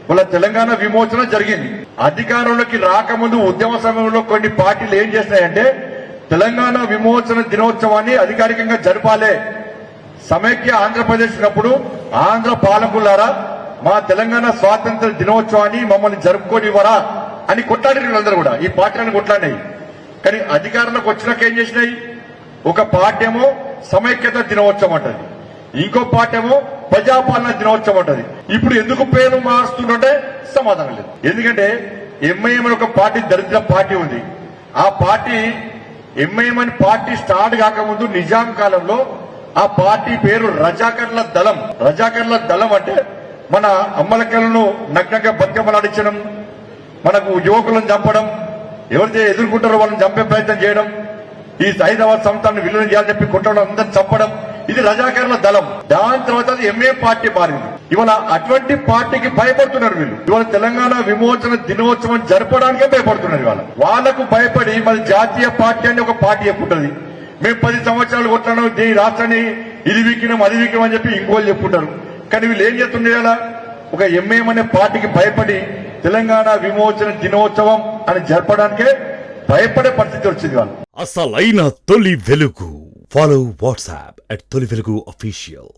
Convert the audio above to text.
వాళ్ళ తెలంగాణ విమోచన జరిగింది. అధికారంలోకి రాకముందు ఉద్యమ సమయంలో కొన్ని పార్టీలు ఏం చేస్తాయంటే తెలంగాణ విమోచన దినోత్సవాన్ని అధికారికంగా జరపాలే, సమైక్య ఆంధ్రప్రదేశ్ ఉన్నప్పుడు ఆంధ్ర పాలకులారా మా తెలంగాణ స్వాతంత్ర దినోత్సవాన్ని మమ్మల్ని జరుపుకోనివ్వరా అని కొట్లాడి వీళ్ళందరూ కూడా ఈ పార్టీలను కొట్లాడినాయి. కానీ అధికారంలోకి వచ్చినాక ఏం చేసినాయి? ఒక పార్టీ ఏమో సమైక్యత దినోత్సవం అంటది, ఇంకో పార్టీ ఏమో ప్రజాపాలన దినోత్సవం అంటది. ఇప్పుడు ఎందుకు పేరు మారుస్తుంటే సమాధానం లేదు. ఎందుకంటే ఎంఐఎం అని ఒక పార్టీ దరిద్ర పార్టీ ఉంది. ఆ పార్టీ ఎంఐఎం అని పార్టీ స్టార్ట్ కాకముందు నిజాం కాలంలో ఆ పార్టీ పేరు రజాకర్ల దళం. రజాకర్ల దళం అంటే మన అమ్మలక్కలను నగ్నంగా బతుకమ్మలాడించడం, మనకు యువకులను చంపడం, ఎవరైతే ఎదుర్కొంటారో వాళ్ళని చంపే ప్రయత్నం చేయడం, ఈ హైదరాబాద్ సంస్థలను విలీనం చేయాలని చెప్పి కొట్టడం, అందరిని చంపడం, ఇది రజాకర్ల దళం. దాని తర్వాత అది ఎంఏ పార్టీ మారింది. ఇవాళ అటువంటి పార్టీకి భయపడుతున్నారు వీళ్ళు. ఇవాళ తెలంగాణ విమోచన దినోత్సవం జరపడానికే భయపడుతున్నారు. ఇవాళ వాళ్లకు భయపడి మరి జాతీయ పార్టీ అని ఒక పార్టీ చెప్పుకుంటుంది. మేము 10 సంవత్సరాలు కొట్టాను, దీని రాష్ట్రాన్ని ఇది వీకినాం అది వీకినాం అని చెప్పి ఇంకోళ్ళు చెప్పుకుంటారు. కానీ వీళ్ళు ఏం చేస్తుండే, ఒక ఎంఏఎం అనే పార్టీకి భయపడి తెలంగాణ విమోచన దినోత్సవం అని జరపడానికే భయపడే పరిస్థితి వచ్చింది. వాళ్ళు అసలైన తొలి వెలుగు. ఫాలో వాట్సాప్ @తొలి వెలుగు official.